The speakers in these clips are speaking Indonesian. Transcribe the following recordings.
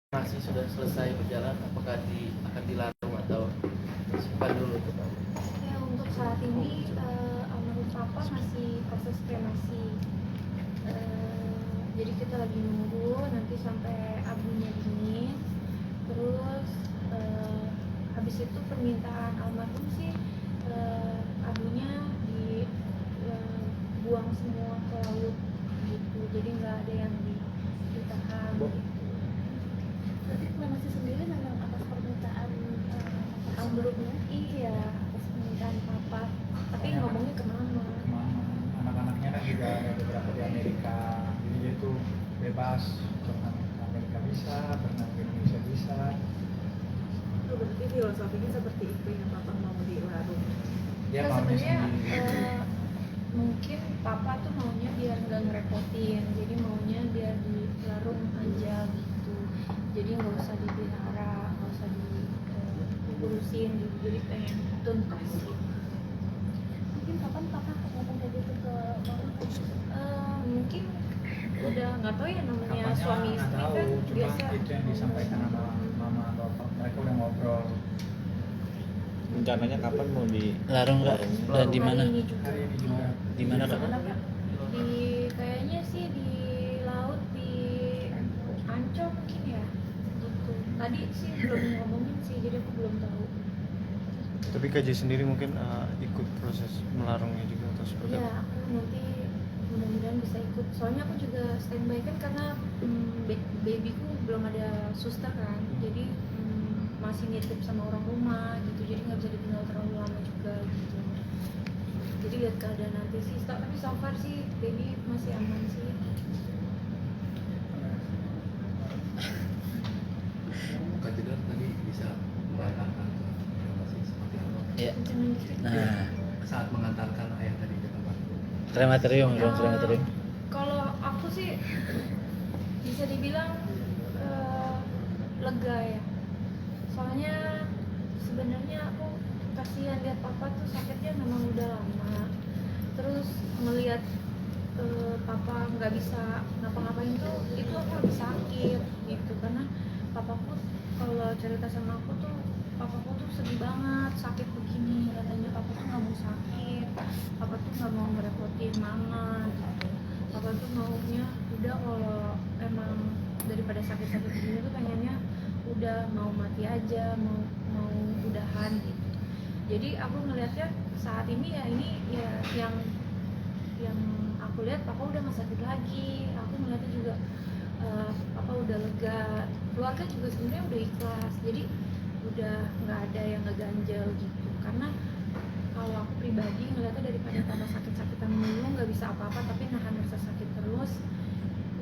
masih sudah selesai berjalan, apakah akan dilarang atau simpan dulu tuh Pak? Ya, untuk saat ini almarhum papa masih proses kremasi. Jadi kita lagi nunggu nanti sampai abunya dingin. Terus habis itu permintaan almarhum sih abunya dibuang semua ke laut gitu. Jadi nggak ada yang ditahan. Jadi kremasi sendiri memang atas permintaan Almarhum iya, atas permintaan papa. Tapi Banyak. ngomongnya ke mama. Anak-anaknya kan juga ada beberapa di Amerika, jadi dia tuh bebas berenang ke Amerika bisa, berenang ke Indonesia bisa. itu berarti filosofinya seperti itu yang papa mau dilarung. Dia Nah, maunya sebenarnya sendiri. mungkin papa tuh maunya biar nggak ngerepotin, jadi maunya biar dilarung aja gitu. Jadi nggak usah dipelihara, nggak usah diurusin gitu. Jadi pengen tuntas. Mungkin kapan papa ngomong kayak gitu ke mama? Mungkin udah nggak tahu ya, namanya Kapannya suami nggak istri tahu, kan cuma biasa. itu yang disampaikan sama mama bapak, mereka udah ngobrol. Rencananya kapan mau Larung nggak? Dan di mana? Hari ini juga. Hari ini juga. Di mana Kak? Di kayaknya sih di laut di Ancol mungkin ya gitu. Tadi sih belum ngomongin sih, jadi aku belum tahu. Tapi KJ sendiri mungkin ikut proses melarungnya juga atau seperti Iya, apa? aku nanti mudah-mudahan bisa ikut. Soalnya aku juga standby kan karena babyku belum ada suster kan, jadi masih nitip sama orang rumah gitu, jadi nggak bisa ditinggal terlalu lama juga gitu. Jadi lihat keadaan nanti sih. Tapi so far sih baby masih aman sih. Bukan juga tadi bisa membatalkan masih seperti apa? Iya. Jangan dikit. Nah, Saat mengantarkan ayah tadi ke tempat krematorium, Eh, dong krematorium. Kalau aku sih bisa dibilang lega ya. Soalnya sebenarnya aku kasihan lihat papa tuh sakitnya memang udah lama. Terus ngelihat papa nggak bisa ngapa-ngapain tuh, itu aku lebih sakit gitu. Karena papaku kalau cerita sama aku tuh, papaku tuh sedih banget sakit begini. Katanya papa tuh nggak mau sakit, papa tuh nggak mau ngerepotin mama gitu. Papa tuh maunya udah, kalau emang daripada sakit-sakit begini tuh pengennya udah mau mati aja, mau udahan gitu. Jadi aku ngelihatnya saat ini ya, ini ya yang aku lihat papa udah nggak sakit lagi. Aku ngeliatnya juga papa udah lega, keluarga juga sebenarnya udah ikhlas, jadi udah nggak ada yang ngeganjel gitu. Karena kalau aku pribadi ngeliatnya, daripada papa sakit-sakitan mulu nggak bisa apa-apa tapi nahan rasa sakit terus,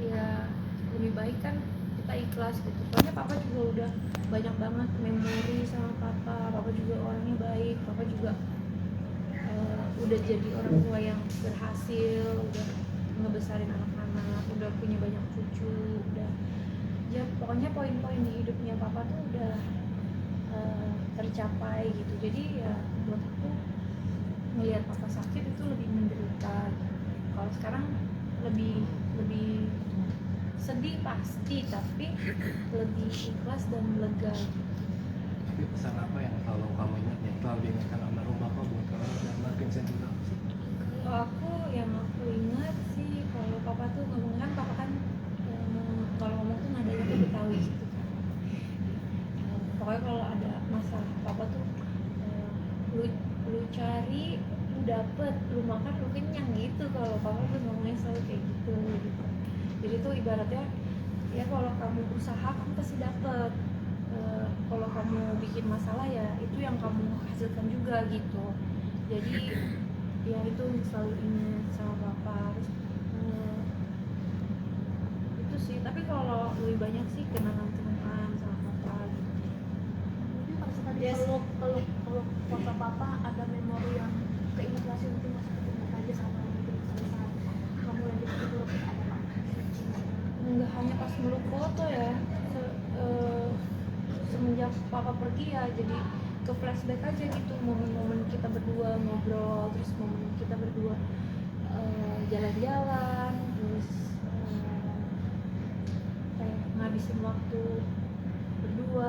ya lebih baik kan kita ikhlas gitu. Soalnya papa juga udah banyak banget memori sama papa juga orangnya baik, papa juga udah jadi orang tua yang berhasil, udah ngebesarin anak-anak, udah punya banyak cucu, udah ya pokoknya poin-poin di hidupnya papa tuh udah tercapai gitu. Jadi ya buat aku ngelihat papa sakit itu lebih menderita gitu. Kalau sekarang lebih sedih pasti, tapi lebih ikhlas dan lega. Tapi pesan apa yang kalau kamu ingat yang selalu diingatkan almarhum bapak buat kamu dan Vincent juga? Kalau aku, yang aku ingat sih, kalau papa tuh ngomong kan, papa kan kalau ngomong tuh nadanya tuh Betawi gitu kan. Pokoknya kalau ada masalah papa tuh lu cari, lu dapet, lu makan, lu kenyang gitu. Kalau papa tuh ngomongnya selalu kayak gitu. Jadi tuh ibaratnya ya, kalau kamu usaha kamu pasti dapet. Kalau kamu bikin masalah ya itu yang kamu hasilkan juga gitu. Jadi ya itu selalu ingat sama papa. Terus itu sih. Tapi kalau lebih banyak sih kenangan-kenangan sama papa gitu. Mungkin pada saat Yes. peluk foto papa ada memori yang keinget nggak sih, mungkin masa kecil aja sama mungkin pada saat kamu lagi peluk ada apa? Nggak hanya pas meluk foto ya, semenjak papa pergi ya jadi ke flashback aja gitu, momen-momen kita berdua ngobrol, terus momen kita berdua jalan-jalan, terus kayak ngabisin waktu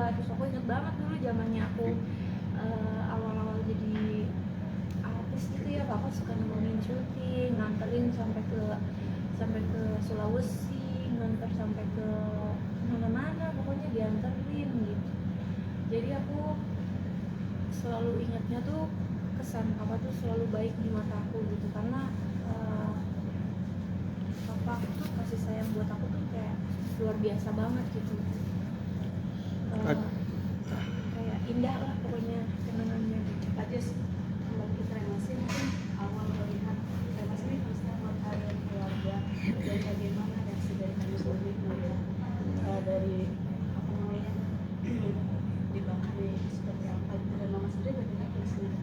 Terus aku inget banget dulu zamannya aku awal-awal jadi artis gitu ya, papa suka nemenin syuting, nganterin sampai ke Sulawesi, nganter sampai ke mana-mana, pokoknya dianterin gitu. Jadi aku selalu ingatnya tuh kesan papa tuh selalu baik di mata aku gitu, karena papa aku tuh kasih sayang buat aku tuh kayak luar biasa banget gitu. Kayak indah lah pokoknya kenangannya gitu. Pak Jus, kembali ke kremasi, mungkin awal melihat kremasi ini pasti buat kalian keluarga, dan bagaimana reaksi dari kalian sendiri melihat dari apa namanya dibakar seperti apa gitu, dan mama sendiri bagaimana reaksinya?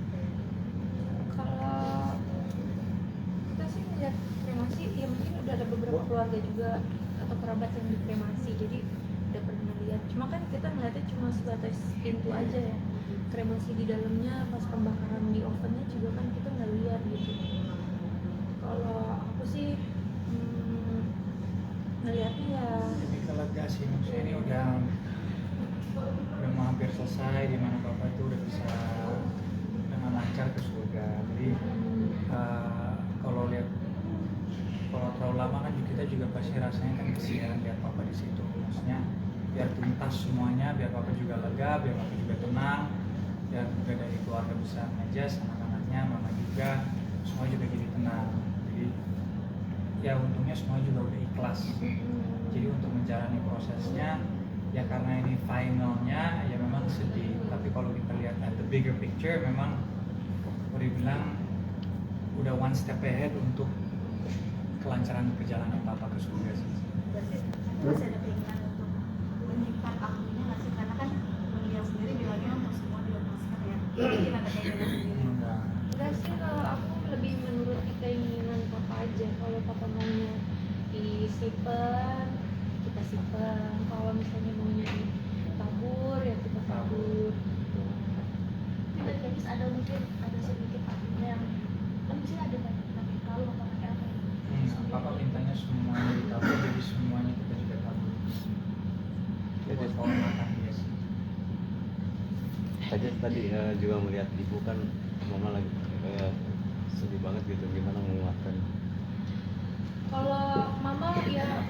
Kalau kita sih melihat kremasi, ya mungkin udah ada beberapa keluarga juga atau kerabat yang dikremasi, jadi udah pernah lihat. Cuma kan kita ngeliatnya cuma sebatas pintu aja ya. Kremasi di dalamnya pas pembakaran di ovennya juga kan kita nggak lihat gitu. Kalau aku sih ngeliatnya ya Jadi lega sih, maksudnya ini udah mau hampir selesai, di mana bapak itu udah bisa dengan lancar ke surga. Jadi kalau terlalu lama kan kita juga pasti rasanya kan kesian lihat papa di situ. Maksudnya biar tuntas semuanya, biar papa juga lega, biar papa juga tenang, biar juga dari keluarga besar aja, anak-anaknya, mama juga, semua juga jadi tenang. Jadi ya untungnya semua juga udah ikhlas. Jadi untuk menjalani prosesnya ya, karena ini finalnya ya memang sedih, tapi kalau kita lihat at the bigger picture memang boleh bilang udah one step ahead untuk kelancaran perjalanan papa ke surga sih. Berarti masih ada keinginan untuk menyimpan akunya nggak sih? Karena kan meninggal sendiri bilangnya untuk semua dilepaskan ya. Mungkin ada keinginan sendiri. Enggak. enggak sih, kalau aku lebih menuruti keinginan papa aja. Kalau papa maunya disimpan, kita simpan. Kalau misalnya maunya ditabur, ya kita tabur. Tapi dari ada mungkin ada sedikit akunya yang kan mungkin ada pakai kalung atau pakai apa? Papa mintanya semuanya ditabur, jadi semuanya kita juga tabur. Jadi kehormatan dia sih. Saja tadi juga melihat ibu kan, mama lagi sedih banget gitu, gimana menguatkan? Kalau mama ya,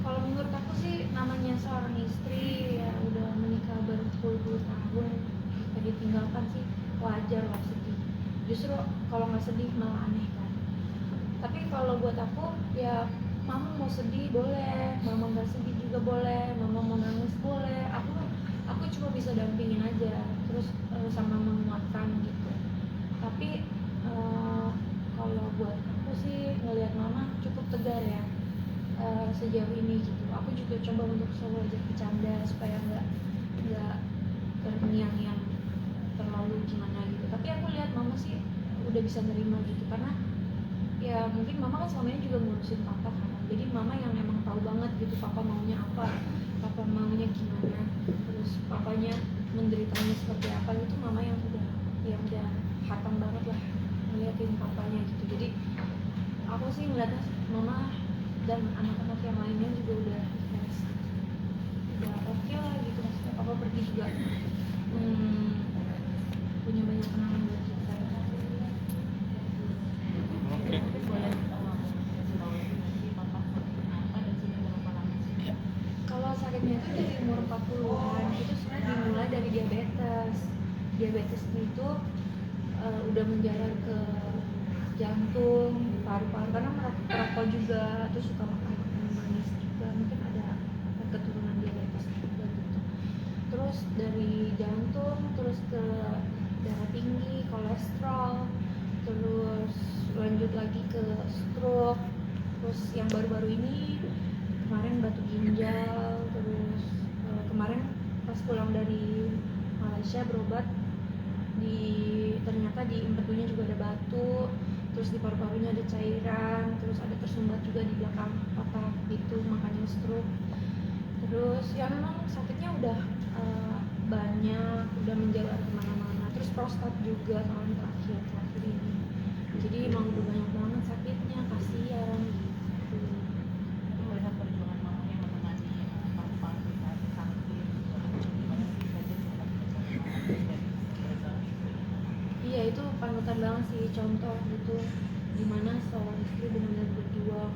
kalau menurut aku sih namanya seorang istri ya udah menikah berpuluh-puluh tahun, kita ditinggalkan sih wajar lah sedih. Justru kalau nggak sedih malah aneh kan. Tapi kalau buat aku ya, mama mau sedih boleh, mama nggak sedih juga boleh, mama mau nangis boleh. Aku cuma bisa dampingin aja, terus sama menguatkan gitu. Tapi kalau buat aku sih ngelihat mama cukup tegar ya sejauh ini gitu. Aku juga coba untuk selalu ajak bercanda supaya nggak terngiang yang terlalu gimana gitu. Tapi aku lihat mama sih udah bisa nerima gitu, karena ya mungkin mama kan selama ini juga ngurusin papa kan. Jadi mama yang emang tahu banget gitu papa maunya apa, papa maunya gimana, terus papanya menderitanya seperti apa gitu. Mama yang udah hatam banget lah ngeliatin papanya gitu. Jadi aku sih ngeliatnya mama dan anak-anak yang lainnya juga udah ikhlas, udah oke lah gitu. Maksudnya papa pergi juga punya banyak kenangan buat kita. Oke. Kalau sakitnya itu dari umur 40-an, itu sebenarnya dimulai dari diabetes. Diabetes itu udah menjalar ke jantung, paru-paru, karena merokok juga, terus suka makan manis juga, mungkin ada keturunan diabetes juga gitu. Terus dari jantung, terus ke darah tinggi, kolesterol, terus lanjut lagi ke stroke, terus yang baru-baru ini kemarin batu ginjal, terus kemarin pas pulang dari Malaysia berobat, ternyata di empedunya juga ada batu, terus di paru-parunya ada cairan, terus ada tersumbat juga di belakang otak gitu, makanya stroke. Terus ya memang sakitnya udah banyak, udah menjalar kemana-mana. Terus prostat juga tahun terakhir ini, jadi emang udah banyak banget sakitnya, kasihan gitu. Melihat perjuangan mamanya menangani paru-paru saat sakit, gimana sih? panutan banget sih, contoh gitu gimana seorang istri benar-benar berjuang.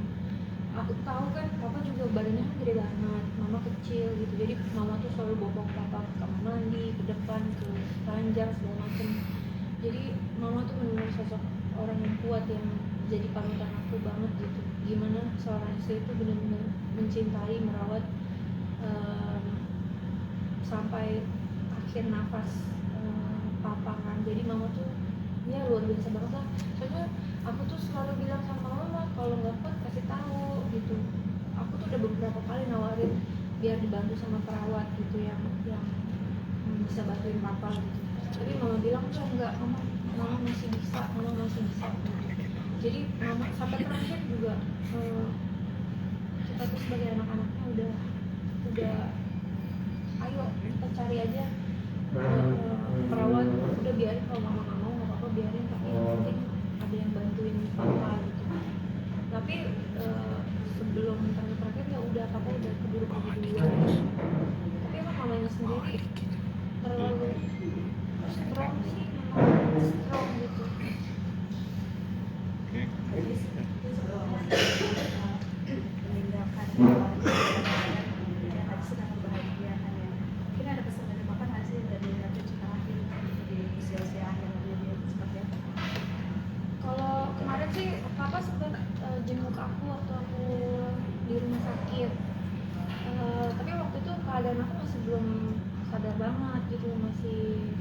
Aku tahu kan papa juga badannya kan gede banget, mama kecil gitu, jadi mama tuh selalu bopong papa ke kamar mandi, ke depan, ke ranjang segala macem. Jadi mama tuh benar-benar sosok orang yang kuat yang jadi panutan aku banget gitu. Gimana seorang istri itu benar-benar mencintai, merawat sampai akhir nafas papa kan. Jadi mama tuh ya luar biasa banget lah. Soalnya aku tuh selalu bilang sama mama kalau nggak kuat kasih tahu gitu. Aku tuh udah beberapa kali nawarin biar dibantu sama perawat gitu yang bisa bantuin papa gitu. Tapi mama bilang tuh enggak, mama masih bisa, mama masih bisa gitu. Jadi mama sampai terakhir juga kita tuh sebagai anak-anaknya udah ayo kita cari aja perawat, udah biarin kalau mama nggak mau nggak apa-apa, biarin, tapi yang penting ada yang bantuin papa gitu. Tapi sebelum terakhir ya udah papa udah keburu duluan. Tapi emang mamanya sendiri terlalu strong sih, memang strong gitu. Jadi sebelumnya meninggalkan keluarga yang tadi sedang membahagiakan ya. Mungkin ada pesan dari Bapak nggak sih dari Ratu Cita Akhir di usia-usia akhir ini seperti apa? Kalau kemarin sih papa sempat jenguk aku waktu aku di rumah sakit. Tapi waktu itu keadaan aku masih belum sadar banget gitu, masih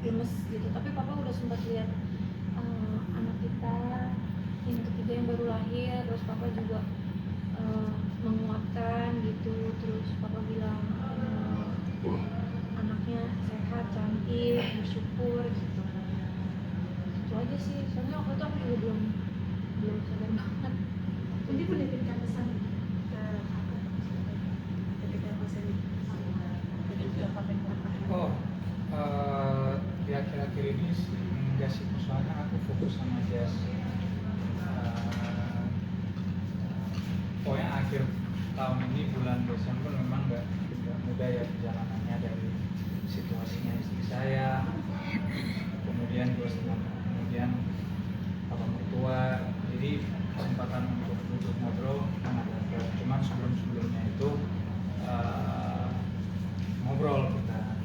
lemes gitu. Tapi papa udah sempat lihat anak kita yang ketiga yang baru lahir, terus papa juga menguatkan gitu. Terus papa bilang anaknya sehat, cantik, bersyukur gitu. Itu aja sih, soalnya waktu itu aku juga belum sadar banget. Jadi menitipkan pesan ke apa? Ketika masih ketika Bapak Oh, di akhir-akhir ini sih enggak sih, soalnya aku fokus sama jazz. Pokoknya akhir tahun ini bulan Desember memang nggak mudah ya perjalanannya, dari situasinya istri saya, kemudian 2,5 kemudian papa mertua, jadi kesempatan untuk duduk ngobrol kan ada. Cuman sebelumnya itu ngobrol kita,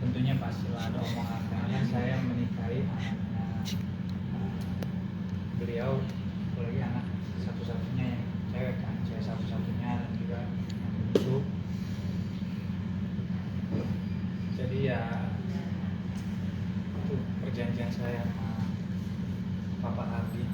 tentunya pastilah ada omongan karena saya menikahi anaknya beliau, apalagi anak satu-satunya yang cewek kan, saya satu-satunya dan juga yang lucu. Jadi ya itu perjanjian saya sama Papa Ardi